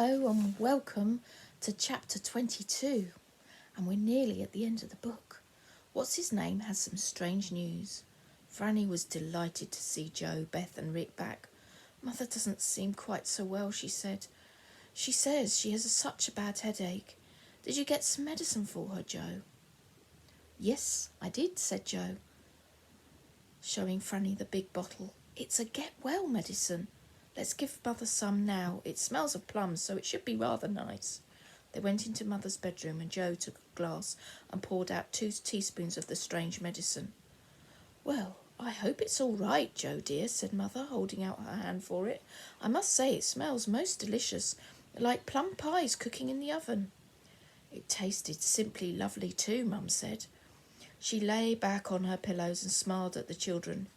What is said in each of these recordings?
Hello and welcome to chapter 22, and we're nearly at the end of the book. What's his name has some strange news. Frannie was delighted to see Joe, Beth and Rick back. Mother doesn't seem quite so well, she said. She says she has such a bad headache. Did you get some medicine for her, Joe? Yes, I did, said Joe, showing Frannie the big bottle. It's a get-well medicine. Let's give Mother some now. It smells of plums, so it should be rather nice. They went into Mother's bedroom and Joe took a glass and poured out 2 teaspoons of the strange medicine. Well, I hope it's all right, Joe dear, said Mother, holding out her hand for it. I must say it smells most delicious, like plum pies cooking in the oven. It tasted simply lovely too, Mum said. She lay back on her pillows and smiled at the children.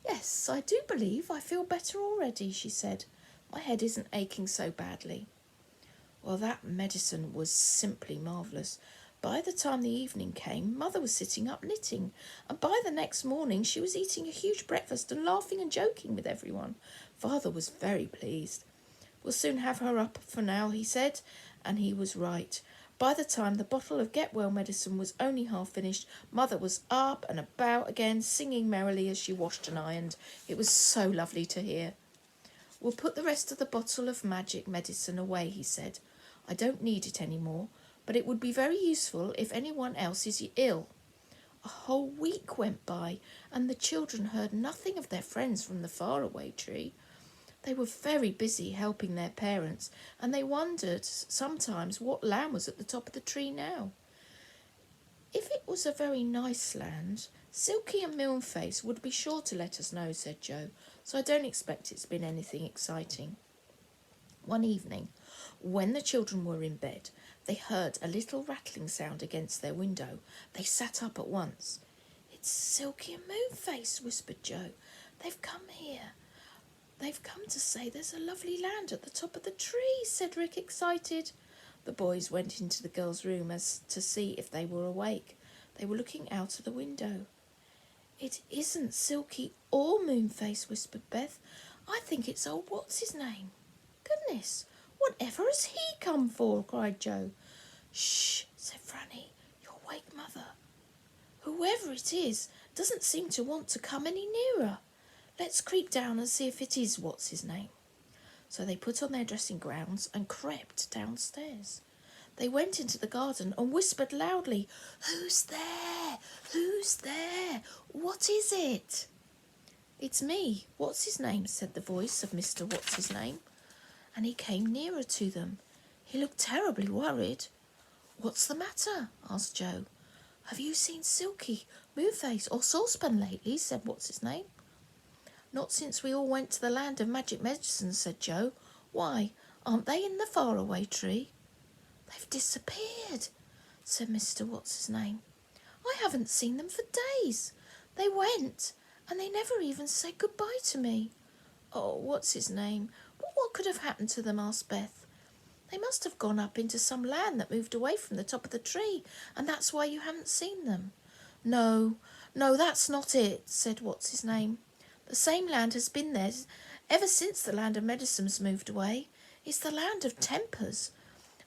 Yes, I do believe I feel better already, she said. My head isn't aching so badly. Well, that medicine was simply marvellous. By the time the evening came, Mother was sitting up knitting, and by the next morning she was eating a huge breakfast and laughing and joking with everyone. Father was very pleased. We'll soon have her up for now, he said, and he was right. By the time the bottle of get-well medicine was only half finished, Mother was up and about again, singing merrily as she washed and ironed. It was so lovely to hear. We'll put the rest of the bottle of magic medicine away, he said. I don't need it any more, but it would be very useful if anyone else is ill. A whole week went by, and the children heard nothing of their friends from the Faraway Tree. They were very busy helping their parents, and they wondered sometimes what land was at the top of the tree now. If it was a very nice land, Silky and Moonface would be sure to let us know, said Joe, so I don't expect it's been anything exciting. One evening, when the children were in bed, they heard a little rattling sound against their window. They sat up at once. It's Silky and Moonface, whispered Joe. They've come here. They've come to say there's a lovely land at the top of the tree, said Rick, excited. The boys went into the girls' room as to see if they were awake. They were looking out of the window. It isn't Silky or Moonface, whispered Beth. I think it's old what's-his-name. Goodness, whatever has he come for? Cried Joe. Shh, said Frannie. You'll wake Mother. Whoever it is doesn't seem to want to come any nearer. Let's creep down and see if it is what's-his-name. So they put on their dressing gowns and crept downstairs. They went into the garden and whispered loudly, Who's there? Who's there? What is it? It's me, what's-his-name, said the voice of Mr. What's-his-name, and he came nearer to them. He looked terribly worried. What's the matter? asked Joe. Have you seen Silky, Moonface or Saucepan lately? said what's-his-name. Not since we all went to the land of magic medicine, said Joe. Why, aren't they in the Faraway Tree? They've disappeared, said Mr. What's-his-name. I haven't seen them for days. They went, and they never even said goodbye to me. Oh, what's-his-name? But what could have happened to them? Asked Beth. They must have gone up into some land that moved away from the top of the tree, and that's why you haven't seen them. No, that's not it, said what's-his-name. The same land has been there ever since the land of medicines moved away. It's the land of tempers.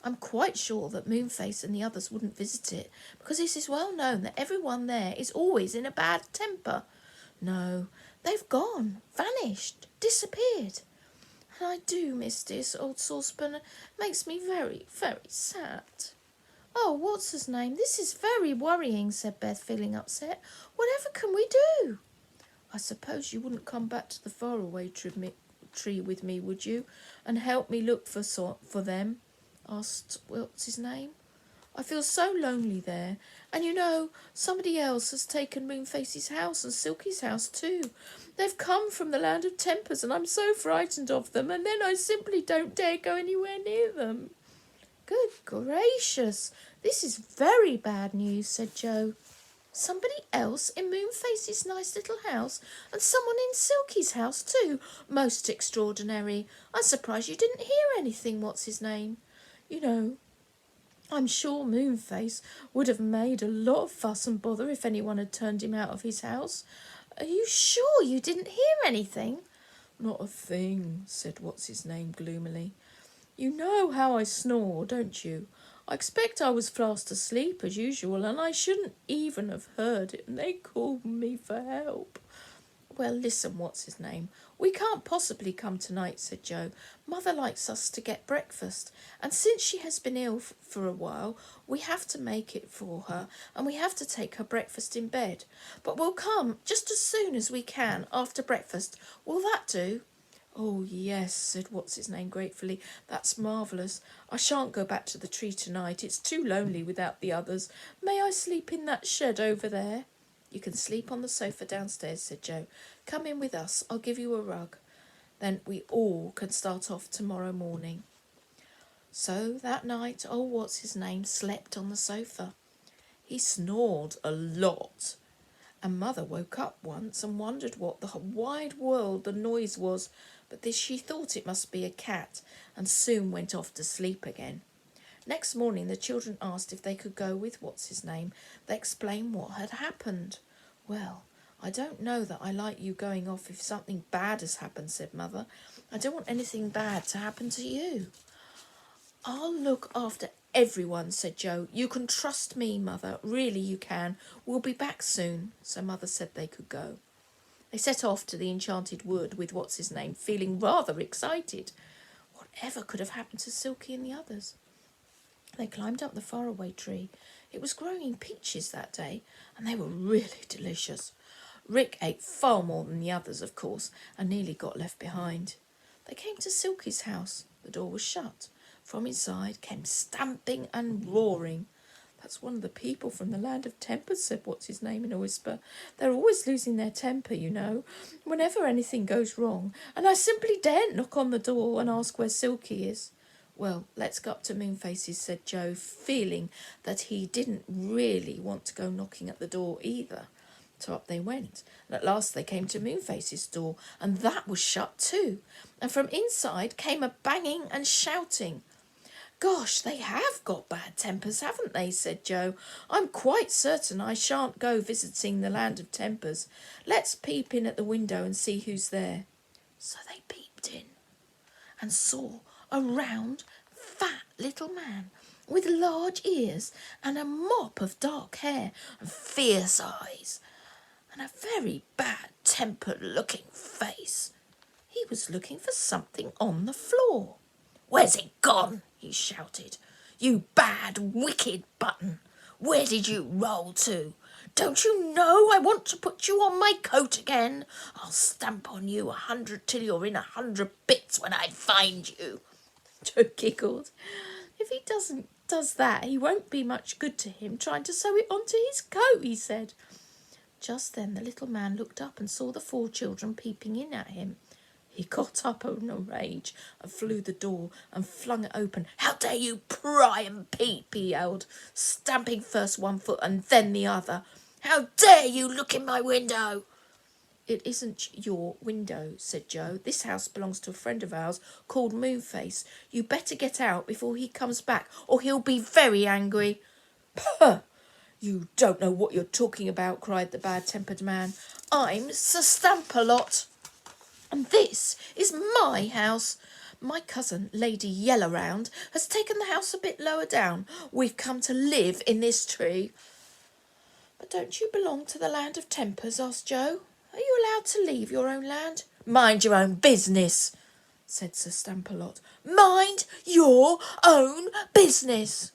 I'm quite sure that Moonface and the others wouldn't visit it, because it is well known that everyone there is always in a bad temper. No, they've gone, vanished, disappeared. And I do miss this old saucepan. It makes me very, very sad. Oh, what's-his-name? This is very worrying, said Beth, feeling upset. Whatever can we do? I suppose you wouldn't come back to the Faraway Tree with me, would you, and help me look for them? Asked what's-his-name. I feel so lonely there, and you know, somebody else has taken Moonface's house and Silky's house too. They've come from the land of tempers, and I'm so frightened of them, and then I simply don't dare go anywhere near them. Good gracious, this is very bad news, said Joe. Somebody else in Moonface's nice little house, and someone in Silky's house too. Most extraordinary. I'm surprised you didn't hear anything, what's-his-name. You know, I'm sure Moonface would have made a lot of fuss and bother if anyone had turned him out of his house. Are you sure you didn't hear anything? Not a thing, said what's-his-name gloomily. You know how I snore, don't you? I expect I was fast asleep as usual, and I shouldn't even have heard it, and they called me for help. Well, listen, what's his name? We can't possibly come tonight, said Joe. Mother likes us to get breakfast, and since she has been ill for a while, we have to make it for her, and we have to take her breakfast in bed. But we'll come just as soon as we can after breakfast. Will that do? Oh, yes, said what's-his-name gratefully. That's marvellous. I shan't go back to the tree tonight. It's too lonely without the others. May I sleep in that shed over there? You can sleep on the sofa downstairs, said Joe. Come in with us. I'll give you a rug. Then we all can start off tomorrow morning. So that night, old what's-his-name slept on the sofa. He snored a lot. And Mother woke up once and wondered what the wide world the noise was, but this she thought it must be a cat, and soon went off to sleep again. Next morning the children asked if they could go with what's-his-name. They explained what had happened. Well, I don't know that I like you going off if something bad has happened, said Mother. I don't want anything bad to happen to you. I'll look after everyone, said Joe. You can trust me, Mother. Really you can. We'll be back soon. So Mother said they could go. They set off to the enchanted wood with what's-his-name, feeling rather excited. Whatever could have happened to Silky and the others? They climbed up the Faraway Tree. It was growing peaches that day, and they were really delicious. Rick ate far more than the others, of course, and nearly got left behind. They came to Silky's house. The door was shut. From inside came stamping and roaring. That's one of the people from the land of tempers, said what's-his-name in a whisper. They're always losing their temper, you know, whenever anything goes wrong, and I simply daren't knock on the door and ask where Silky is. Well, let's go up to Moonface's, said Joe, feeling that he didn't really want to go knocking at the door either. So up they went, and at last they came to Moonface's door, and that was shut too, and from inside came a banging and shouting. Gosh, they have got bad tempers, haven't they, said Joe. I'm quite certain I shan't go visiting the land of tempers. Let's peep in at the window and see who's there. So they peeped in and saw a round, fat little man with large ears and a mop of dark hair and fierce eyes and a very bad-tempered looking face. He was looking for something on the floor. Where's it gone? He shouted. You bad, wicked button. Where did you roll to? Don't you know I want to put you on my coat again? I'll stamp on you 100 till you're in 100 bits when I find you. Joe giggled. If he does that, he won't be much good to him trying to sew it onto his coat, he said. Just then the little man looked up and saw the 4 children peeping in at him. He got up in a rage and flew the door and flung it open. How dare you pry and peep, he yelled, stamping first one foot and then the other. How dare you look in my window? It isn't your window, said Joe. This house belongs to a friend of ours called Moonface. You better get out before he comes back or he'll be very angry. Puh! You don't know what you're talking about, cried the bad-tempered man. I'm Sir Stamp-a-Lot. And this is my house. My cousin, Lady Yellow-Round, has taken the house a bit lower down. We've come to live in this tree. But don't you belong to the land of tempers? Asked Joe. Are you allowed to leave your own land? Mind your own business, said Sir Stamp-a-Lot. Mind your own business.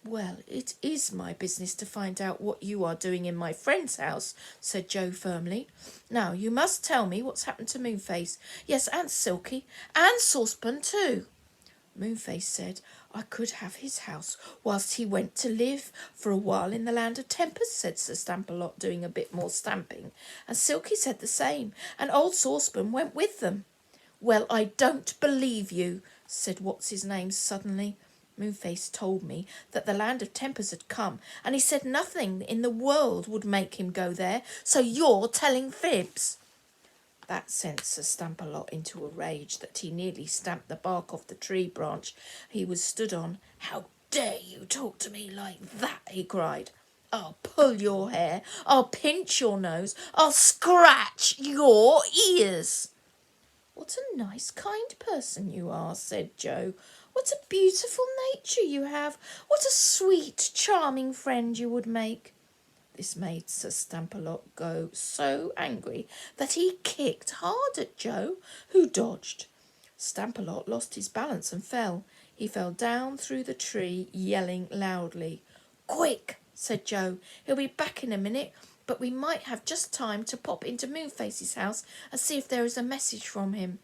Well, it is my business to find out what you are doing in my friend's house, said Joe firmly. Now, you must tell me what's happened to Moonface. Yes, and Silky, and Saucepan too. Moonface said I could have his house whilst he went to live for a while in the land of tempers, said Sir Stamp-a-Lot, doing a bit more stamping. And Silky said the same, and old Saucepan went with them. Well, I don't believe you, said what's-his-name suddenly. Moonface told me that the land of tempers had come, and he said nothing in the world would make him go there, so you're telling fibs. That sent Sir Stamp-a-Lot into a rage that he nearly stamped the bark off the tree branch he was stood on. How dare you talk to me like that, he cried. I'll pull your hair, I'll pinch your nose, I'll scratch your ears. What a nice, kind person you are, said Joe. What a beautiful nature you have. What a sweet, charming friend you would make. This made Sir Stamperlot go so angry that he kicked hard at Joe, who dodged. Stamperlot lost his balance and fell. He fell down through the tree, yelling loudly. "Quick," said Joe. "He'll be back in a minute, but we might have just time to pop into Moonface's house and see if there is a message from him."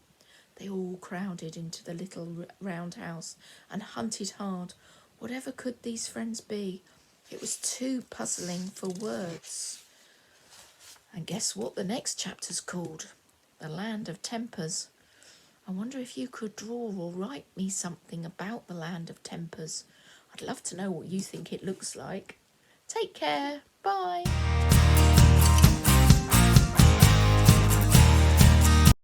They all crowded into the little round house and hunted hard. Whatever could these friends be? It was too puzzling for words. And guess what the next chapter's called? The Land of Tempers. I wonder if you could draw or write me something about the Land of Tempers. I'd love to know what you think it looks like. Take care. Bye.